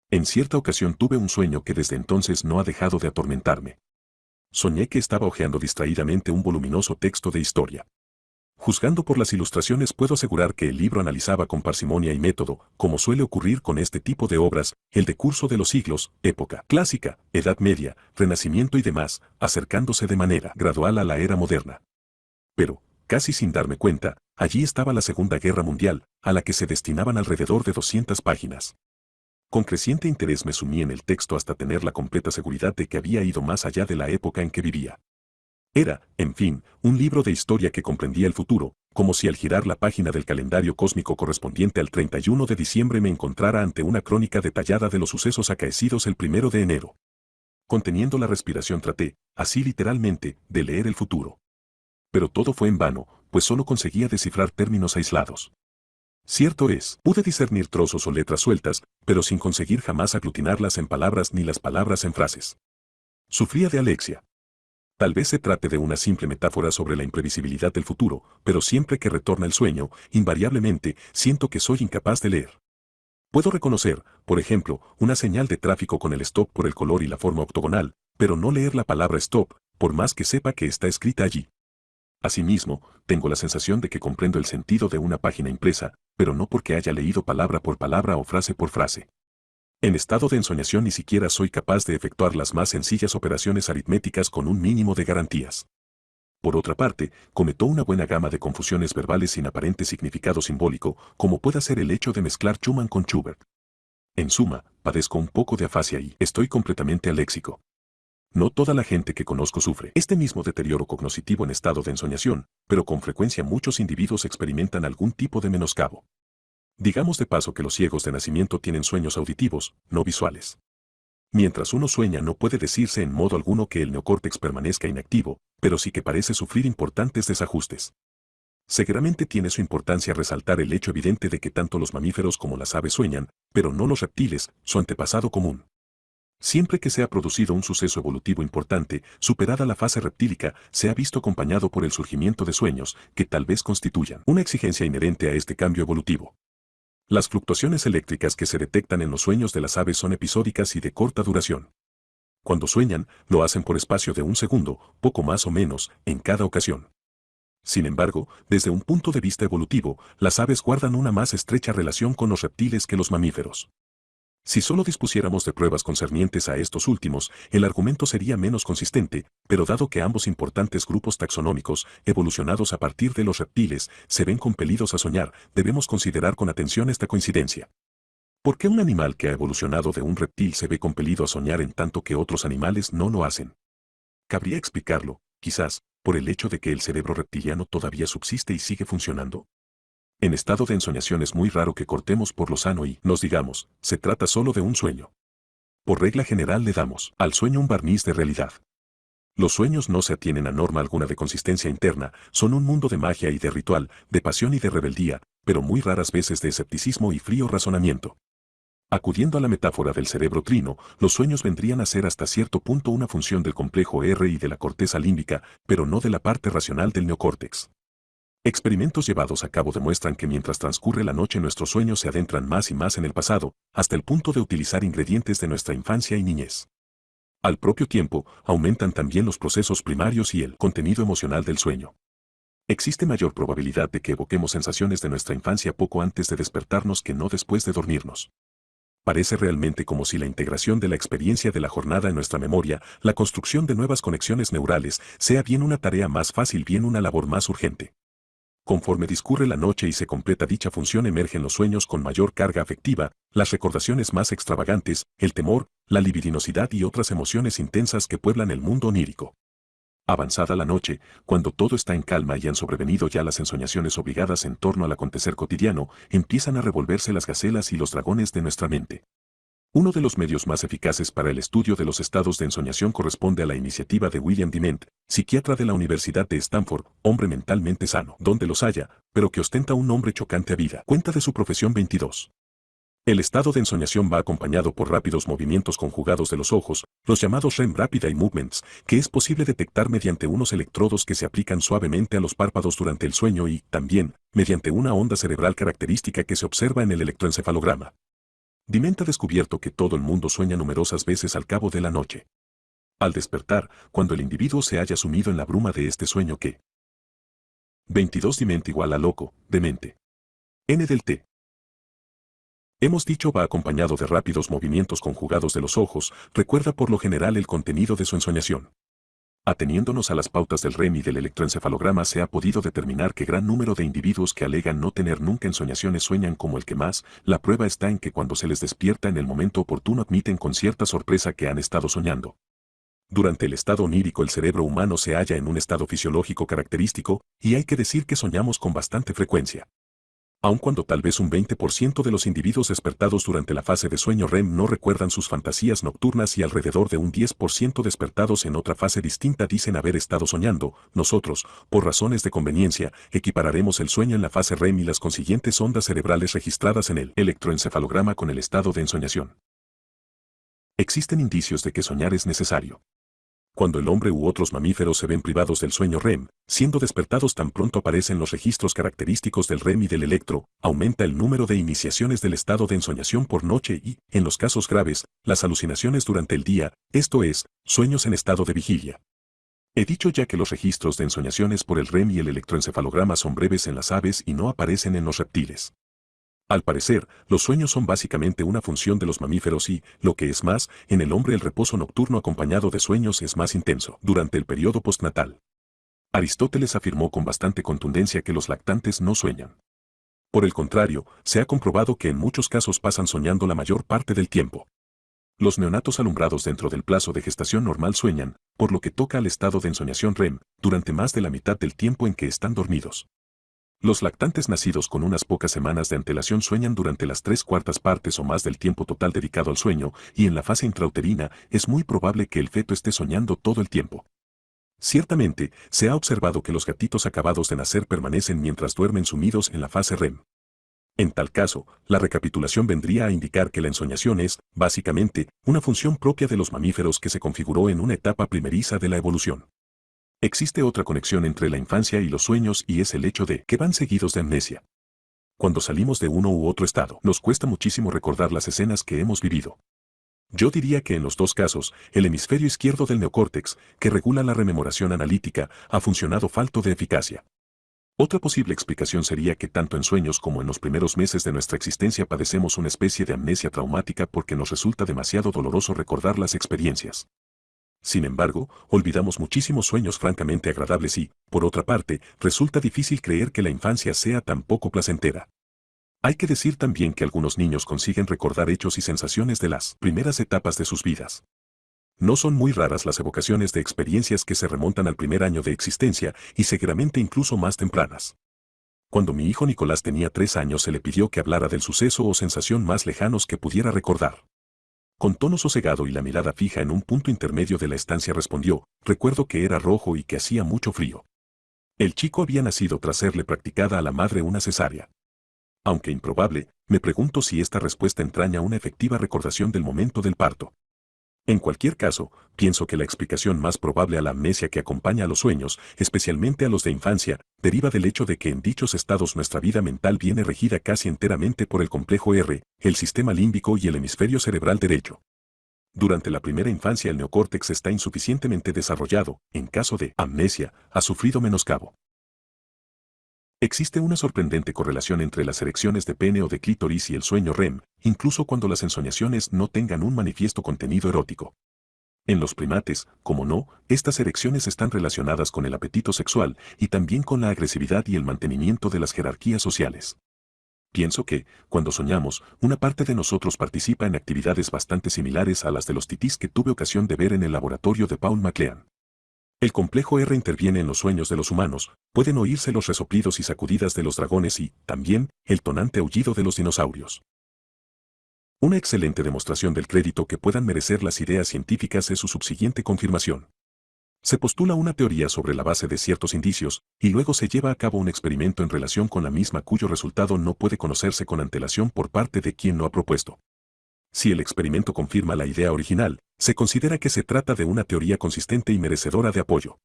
En cierta ocasión tuve un sueño que desde entonces no ha dejado de atormentarme. Soñé que estaba hojeando distraídamente un voluminoso texto de historia. Juzgando por las ilustraciones puedo asegurar que el libro analizaba con parsimonia y método, como suele ocurrir con este tipo de obras, el decurso de los siglos, época clásica, Edad Media, Renacimiento y demás, acercándose de manera gradual a la era moderna. Pero, casi sin darme cuenta, allí estaba la Segunda Guerra Mundial, a la que se destinaban alrededor de 200 páginas. Con creciente interés me sumí en el texto hasta tener la completa seguridad de que había ido más allá de la época en que vivía. Era, en fin, un libro de historia que comprendía el futuro, como si al girar la página del calendario cósmico correspondiente al 31 de diciembre me encontrara ante una crónica detallada de los sucesos acaecidos el 1 de enero. Conteniendo la respiración traté, así literalmente, de leer el futuro. Pero todo fue en vano, pues solo conseguía descifrar términos aislados. Cierto es, pude discernir trozos o letras sueltas, pero sin conseguir jamás aglutinarlas en palabras ni las palabras en frases. Sufría de alexia. Tal vez se trate de una simple metáfora sobre la imprevisibilidad del futuro, pero siempre que retorna el sueño, invariablemente, siento que soy incapaz de leer. Puedo reconocer, por ejemplo, una señal de tráfico con el stop por el color y la forma octogonal, pero no leer la palabra stop, por más que sepa que está escrita allí. Asimismo, tengo la sensación de que comprendo el sentido de una página impresa, pero no porque haya leído palabra por palabra o frase por frase. En estado de ensoñación ni siquiera soy capaz de efectuar las más sencillas operaciones aritméticas con un mínimo de garantías. Por otra parte, cometo una buena gama de confusiones verbales sin aparente significado simbólico, como pueda ser el hecho de mezclar Schumann con Schubert. En suma, padezco un poco de afasia y estoy completamente aléxico. No toda la gente que conozco sufre este mismo deterioro cognitivo en estado de ensoñación, pero con frecuencia muchos individuos experimentan algún tipo de menoscabo. Digamos de paso que los ciegos de nacimiento tienen sueños auditivos, no visuales. Mientras uno sueña no puede decirse en modo alguno que el neocórtex permanezca inactivo, pero sí que parece sufrir importantes desajustes. Seguramente tiene su importancia resaltar el hecho evidente de que tanto los mamíferos como las aves sueñan, pero no los reptiles, su antepasado común. Siempre que se ha producido un suceso evolutivo importante, superada la fase reptílica, se ha visto acompañado por el surgimiento de sueños, que tal vez constituyan una exigencia inherente a este cambio evolutivo. Las fluctuaciones eléctricas que se detectan en los sueños de las aves son episódicas y de corta duración. Cuando sueñan, lo hacen por espacio de un segundo, poco más o menos, en cada ocasión. Sin embargo, desde un punto de vista evolutivo, las aves guardan una más estrecha relación con los reptiles que los mamíferos. Si solo dispusiéramos de pruebas concernientes a estos últimos, el argumento sería menos consistente, pero dado que ambos importantes grupos taxonómicos, evolucionados a partir de los reptiles, se ven compelidos a soñar, debemos considerar con atención esta coincidencia. ¿Por qué un animal que ha evolucionado de un reptil se ve compelido a soñar en tanto que otros animales no lo hacen? Cabría explicarlo, quizás, por el hecho de que el cerebro reptiliano todavía subsiste y sigue funcionando. En estado de ensoñación es muy raro que cortemos por lo sano y nos digamos, se trata solo de un sueño. Por regla general le damos al sueño un barniz de realidad. Los sueños no se atienen a norma alguna de consistencia interna, son un mundo de magia y de ritual, de pasión y de rebeldía, pero muy raras veces de escepticismo y frío razonamiento. Acudiendo a la metáfora del cerebro trino, los sueños vendrían a ser hasta cierto punto una función del complejo R y de la corteza límbica, pero no de la parte racional del neocórtex. Experimentos llevados a cabo demuestran que mientras transcurre la noche nuestros sueños se adentran más y más en el pasado, hasta el punto de utilizar ingredientes de nuestra infancia y niñez. Al propio tiempo, aumentan también los procesos primarios y el contenido emocional del sueño. Existe mayor probabilidad de que evoquemos sensaciones de nuestra infancia poco antes de despertarnos que no después de dormirnos. Parece realmente como si la integración de la experiencia de la jornada en nuestra memoria, la construcción de nuevas conexiones neurales, sea bien una tarea más fácil, bien una labor más urgente. Conforme discurre la noche y se completa dicha función emergen los sueños con mayor carga afectiva, las recordaciones más extravagantes, el temor, la libidinosidad y otras emociones intensas que pueblan el mundo onírico. Avanzada la noche, cuando todo está en calma y han sobrevenido ya las ensoñaciones obligadas en torno al acontecer cotidiano, empiezan a revolverse las gacelas y los dragones de nuestra mente. Uno de los medios más eficaces para el estudio de los estados de ensoñación corresponde a la iniciativa de William Dement, psiquiatra de la Universidad de Stanford, hombre mentalmente sano, donde los haya, pero que ostenta un nombre chocante a vida. Cuenta de su profesión 22. El estado de ensoñación va acompañado por rápidos movimientos conjugados de los ojos, los llamados REM Rapid Eye Movements, que es posible detectar mediante unos electrodos que se aplican suavemente a los párpados durante el sueño y, también, mediante una onda cerebral característica que se observa en el electroencefalograma. Dement ha descubierto que todo el mundo sueña numerosas veces al cabo de la noche. Al despertar, cuando el individuo se haya sumido en la bruma de este sueño que 22 Dement igual a loco, demente. N del T. Hemos dicho va acompañado de rápidos movimientos conjugados de los ojos, recuerda por lo general el contenido de su ensoñación. Ateniéndonos a las pautas del REM y del electroencefalograma se ha podido determinar que gran número de individuos que alegan no tener nunca ensoñaciones sueñan como el que más, la prueba está en que cuando se les despierta en el momento oportuno admiten con cierta sorpresa que han estado soñando. Durante el estado onírico el cerebro humano se halla en un estado fisiológico característico, y hay que decir que soñamos con bastante frecuencia. Aun cuando tal vez un 20% de los individuos despertados durante la fase de sueño REM no recuerdan sus fantasías nocturnas y alrededor de un 10% despertados en otra fase distinta dicen haber estado soñando, nosotros, por razones de conveniencia, equipararemos el sueño en la fase REM y las consiguientes ondas cerebrales registradas en el electroencefalograma con el estado de ensoñación. Existen indicios de que soñar es necesario. Cuando el hombre u otros mamíferos se ven privados del sueño REM, siendo despertados tan pronto aparecen los registros característicos del REM y del electro, aumenta el número de iniciaciones del estado de ensoñación por noche y, en los casos graves, las alucinaciones durante el día, esto es, sueños en estado de vigilia. He dicho ya que los registros de ensoñaciones por el REM y el electroencefalograma son breves en las aves y no aparecen en los reptiles. Al parecer, los sueños son básicamente una función de los mamíferos y, lo que es más, en el hombre el reposo nocturno acompañado de sueños es más intenso durante el periodo postnatal. Aristóteles afirmó con bastante contundencia que los lactantes no sueñan. Por el contrario, se ha comprobado que en muchos casos pasan soñando la mayor parte del tiempo. Los neonatos alumbrados dentro del plazo de gestación normal sueñan, por lo que toca al estado de ensoñación REM, durante más de la mitad del tiempo en que están dormidos. Los lactantes nacidos con unas pocas semanas de antelación sueñan durante las 3/4 partes o más del tiempo total dedicado al sueño, y en la fase intrauterina es muy probable que el feto esté soñando todo el tiempo. Ciertamente, se ha observado que los gatitos acabados de nacer permanecen mientras duermen sumidos en la fase REM. En tal caso, la recapitulación vendría a indicar que la ensoñación es, básicamente, una función propia de los mamíferos que se configuró en una etapa primeriza de la evolución. Existe otra conexión entre la infancia y los sueños y es el hecho de que van seguidos de amnesia. Cuando salimos de uno u otro estado, nos cuesta muchísimo recordar las escenas que hemos vivido. Yo diría que en los dos casos, el hemisferio izquierdo del neocórtex, que regula la rememoración analítica, ha funcionado falto de eficacia. Otra posible explicación sería que tanto en sueños como en los primeros meses de nuestra existencia padecemos una especie de amnesia traumática porque nos resulta demasiado doloroso recordar las experiencias. Sin embargo, olvidamos muchísimos sueños francamente agradables y, por otra parte, resulta difícil creer que la infancia sea tan poco placentera. Hay que decir también que algunos niños consiguen recordar hechos y sensaciones de las primeras etapas de sus vidas. No son muy raras las evocaciones de experiencias que se remontan al primer año de existencia y seguramente incluso más tempranas. Cuando mi hijo Nicolás tenía 3 años se le pidió que hablara del suceso o sensación más lejanos que pudiera recordar. Con tono sosegado y la mirada fija en un punto intermedio de la estancia respondió, recuerdo que era rojo y que hacía mucho frío. El chico había nacido tras serle practicada a la madre una cesárea. Aunque improbable, me pregunto si esta respuesta entraña una efectiva recordación del momento del parto. En cualquier caso, pienso que la explicación más probable a la amnesia que acompaña a los sueños, especialmente a los de infancia, deriva del hecho de que en dichos estados nuestra vida mental viene regida casi enteramente por el complejo R, el sistema límbico y el hemisferio cerebral derecho. Durante la primera infancia el neocórtex está insuficientemente desarrollado, en caso de amnesia, ha sufrido menoscabo. Existe una sorprendente correlación entre las erecciones de pene o de clítoris y el sueño REM, incluso cuando las ensoñaciones no tengan un manifiesto contenido erótico. En los primates, como no, estas erecciones están relacionadas con el apetito sexual y también con la agresividad y el mantenimiento de las jerarquías sociales. Pienso que, cuando soñamos, una parte de nosotros participa en actividades bastante similares a las de los titís que tuve ocasión de ver en el laboratorio de Paul MacLean. El complejo R interviene en los sueños de los humanos, pueden oírse los resoplidos y sacudidas de los dragones y, también, el tonante aullido de los dinosaurios. Una excelente demostración del crédito que puedan merecer las ideas científicas es su subsiguiente confirmación. Se postula una teoría sobre la base de ciertos indicios, y luego se lleva a cabo un experimento en relación con la misma cuyo resultado no puede conocerse con antelación por parte de quien lo ha propuesto. Si el experimento confirma la idea original, se considera que se trata de una teoría consistente y merecedora de apoyo.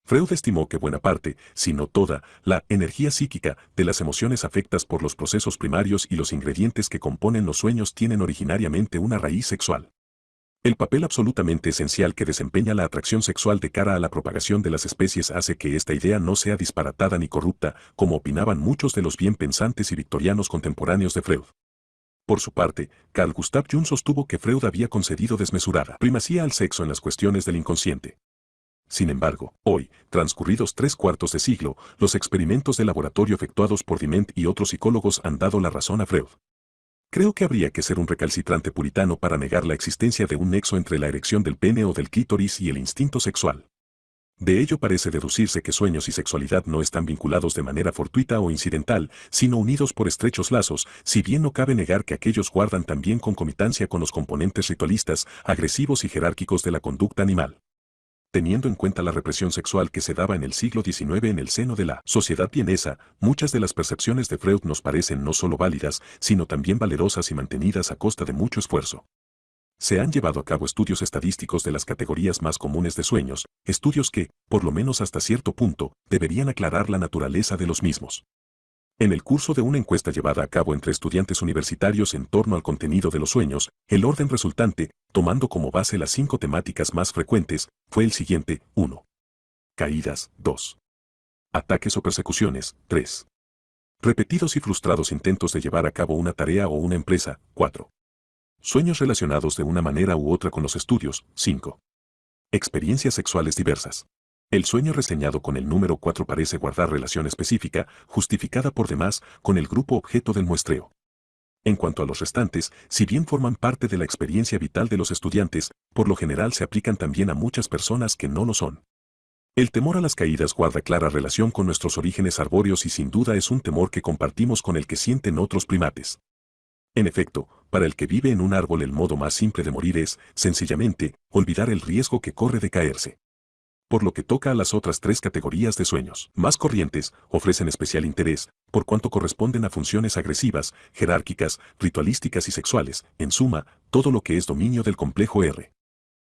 Freud estimó que buena parte, si no toda, la energía psíquica de las emociones afectadas por los procesos primarios y los ingredientes que componen los sueños tienen originariamente una raíz sexual. El papel absolutamente esencial que desempeña la atracción sexual de cara a la propagación de las especies hace que esta idea no sea disparatada ni corrupta, como opinaban muchos de los bien pensantes y victorianos contemporáneos de Freud. Por su parte, Carl Gustav Jung sostuvo que Freud había concedido desmesurada primacía al sexo en las cuestiones del inconsciente. Sin embargo, hoy, transcurridos 3/4 de siglo, los experimentos de laboratorio efectuados por Diment y otros psicólogos han dado la razón a Freud. Creo que habría que ser un recalcitrante puritano para negar la existencia de un nexo entre la erección del pene o del clítoris y el instinto sexual. De ello parece deducirse que sueños y sexualidad no están vinculados de manera fortuita o incidental, sino unidos por estrechos lazos, si bien no cabe negar que aquellos guardan también concomitancia con los componentes ritualistas, agresivos y jerárquicos de la conducta animal. Teniendo en cuenta la represión sexual que se daba en el siglo XIX en el seno de la sociedad vienesa, muchas de las percepciones de Freud nos parecen no solo válidas, sino también valerosas y mantenidas a costa de mucho esfuerzo. Se han llevado a cabo estudios estadísticos de las categorías más comunes de sueños, estudios que, por lo menos hasta cierto punto, deberían aclarar la naturaleza de los mismos. En el curso de una encuesta llevada a cabo entre estudiantes universitarios en torno al contenido de los sueños, el orden resultante, tomando como base las 5 temáticas más frecuentes, fue el siguiente: 1. Caídas, 2. Ataques o persecuciones, 3. Repetidos y frustrados intentos de llevar a cabo una tarea o una empresa, 4. Sueños relacionados de una manera u otra con los estudios, 5. Experiencias sexuales diversas. El sueño reseñado con el número 4 parece guardar relación específica, justificada por demás, con el grupo objeto del muestreo. En cuanto a los restantes, si bien forman parte de la experiencia vital de los estudiantes, por lo general se aplican también a muchas personas que no lo son. El temor a las caídas guarda clara relación con nuestros orígenes arbóreos y sin duda es un temor que compartimos con el que sienten otros primates. En efecto, para el que vive en un árbol el modo más simple de morir es, sencillamente, olvidar el riesgo que corre de caerse. Por lo que toca a las otras 3 categorías de sueños más corrientes, ofrecen especial interés, por cuanto corresponden a funciones agresivas, jerárquicas, ritualísticas y sexuales, en suma, todo lo que es dominio del complejo R.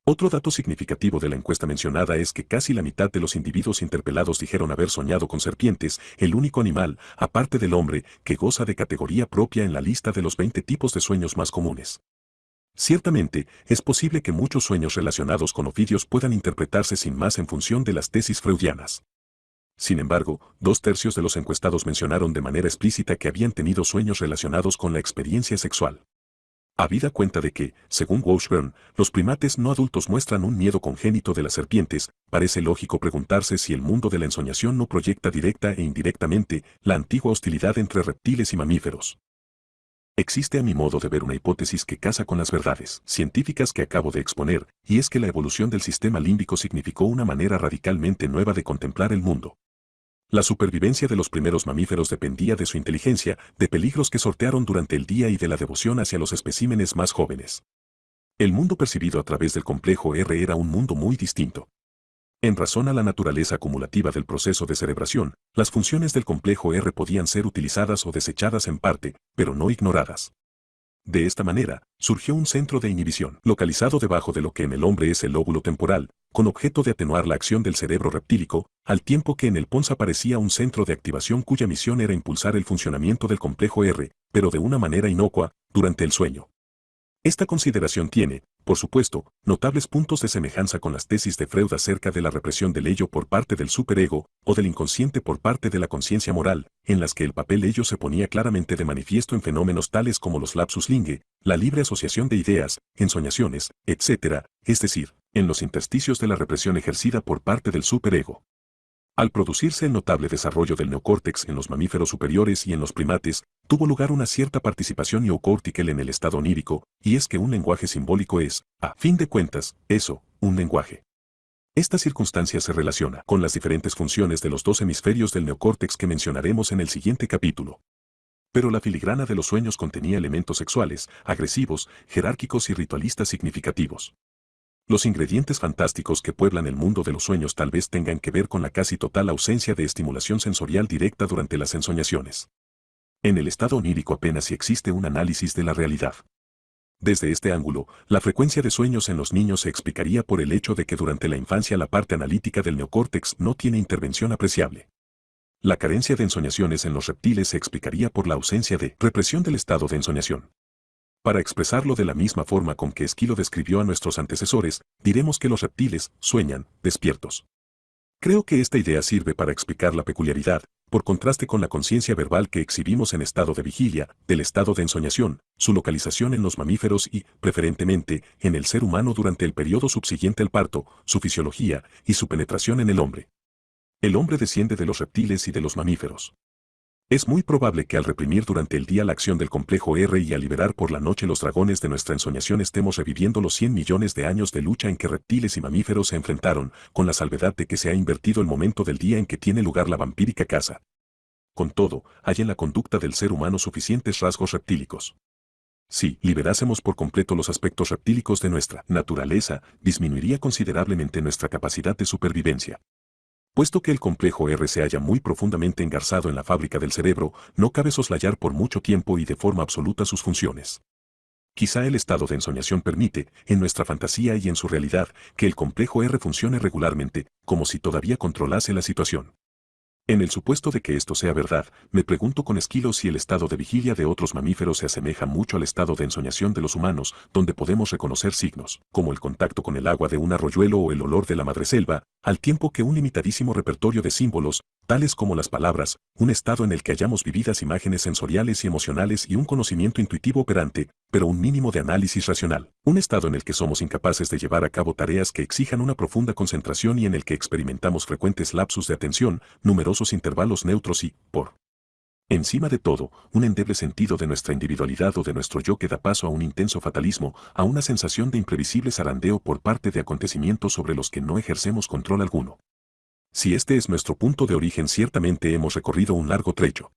Otro dato significativo de la encuesta mencionada es que casi la mitad de los individuos interpelados dijeron haber soñado con serpientes, el único animal, aparte del hombre, que goza de categoría propia en la lista de los 20 tipos de sueños más comunes. Ciertamente, es posible que muchos sueños relacionados con ofidios puedan interpretarse sin más en función de las tesis freudianas. Sin embargo, 2/3 de los encuestados mencionaron de manera explícita que habían tenido sueños relacionados con la experiencia sexual. Habida cuenta de que, según Washburn, los primates no adultos muestran un miedo congénito de las serpientes, parece lógico preguntarse si el mundo de la ensoñación no proyecta directa e indirectamente la antigua hostilidad entre reptiles y mamíferos. Existe a mi modo de ver una hipótesis que casa con las verdades científicas que acabo de exponer, y es que la evolución del sistema límbico significó una manera radicalmente nueva de contemplar el mundo. La supervivencia de los primeros mamíferos dependía de su inteligencia, de peligros que sortearon durante el día y de la devoción hacia los especímenes más jóvenes. El mundo percibido a través del complejo R era un mundo muy distinto. En razón a la naturaleza acumulativa del proceso de cerebración, las funciones del complejo R podían ser utilizadas o desechadas en parte, pero no ignoradas. De esta manera, surgió un centro de inhibición, localizado debajo de lo que en el hombre es el lóbulo temporal, con objeto de atenuar la acción del cerebro reptílico, al tiempo que en el pons aparecía un centro de activación cuya misión era impulsar el funcionamiento del complejo R, pero de una manera inocua, durante el sueño. Esta consideración tiene, por supuesto, notables puntos de semejanza con las tesis de Freud acerca de la represión del ello por parte del superego, o del inconsciente por parte de la conciencia moral, en las que el papel ello se ponía claramente de manifiesto en fenómenos tales como los lapsus lingue, la libre asociación de ideas, ensoñaciones, etc., es decir, en los intersticios de la represión ejercida por parte del superego. Al producirse el notable desarrollo del neocórtex en los mamíferos superiores y en los primates, tuvo lugar una cierta participación neocórtical en el estado onírico, y es que un lenguaje simbólico es, a fin de cuentas, eso, un lenguaje. Esta circunstancia se relaciona con las diferentes funciones de los dos hemisferios del neocórtex que mencionaremos en el siguiente capítulo. Pero la filigrana de los sueños contenía elementos sexuales, agresivos, jerárquicos y ritualistas significativos. Los ingredientes fantásticos que pueblan el mundo de los sueños tal vez tengan que ver con la casi total ausencia de estimulación sensorial directa durante las ensoñaciones. En el estado onírico apenas si existe un análisis de la realidad. Desde este ángulo, la frecuencia de sueños en los niños se explicaría por el hecho de que durante la infancia la parte analítica del neocórtex no tiene intervención apreciable. La carencia de ensoñaciones en los reptiles se explicaría por la ausencia de represión del estado de ensoñación. Para expresarlo de la misma forma con que Esquilo describió a nuestros antecesores, diremos que los reptiles sueñan despiertos. Creo que esta idea sirve para explicar la peculiaridad, por contraste con la conciencia verbal que exhibimos en estado de vigilia, del estado de ensoñación, su localización en los mamíferos y, preferentemente, en el ser humano durante el periodo subsiguiente al parto, su fisiología y su penetración en el hombre. El hombre desciende de los reptiles y de los mamíferos. Es muy probable que al reprimir durante el día la acción del complejo R y al liberar por la noche los dragones de nuestra ensoñación estemos reviviendo los 100 millones de años de lucha en que reptiles y mamíferos se enfrentaron, con la salvedad de que se ha invertido el momento del día en que tiene lugar la vampírica caza. Con todo, hay en la conducta del ser humano suficientes rasgos reptílicos. Si liberásemos por completo los aspectos reptílicos de nuestra naturaleza, disminuiría considerablemente nuestra capacidad de supervivencia. Puesto que el complejo R se halla muy profundamente engarzado en la fábrica del cerebro, no cabe soslayar por mucho tiempo y de forma absoluta sus funciones. Quizá el estado de ensoñación permite, en nuestra fantasía y en su realidad, que el complejo R funcione regularmente, como si todavía controlase la situación. En el supuesto de que esto sea verdad, me pregunto con Esquilo si el estado de vigilia de otros mamíferos se asemeja mucho al estado de ensoñación de los humanos, donde podemos reconocer signos, como el contacto con el agua de un arroyuelo o el olor de la madreselva, al tiempo que un limitadísimo repertorio de símbolos, tales como las palabras, un estado en el que hallamos vividas imágenes sensoriales y emocionales y un conocimiento intuitivo operante, pero un mínimo de análisis racional. Un estado en el que somos incapaces de llevar a cabo tareas que exijan una profunda concentración y en el que experimentamos frecuentes lapsus de atención, numerosos intervalos neutros y, por encima de todo, un endeble sentido de nuestra individualidad o de nuestro yo que da paso a un intenso fatalismo, a una sensación de imprevisible zarandeo por parte de acontecimientos sobre los que no ejercemos control alguno. Si este es nuestro punto de origen, ciertamente hemos recorrido un largo trecho.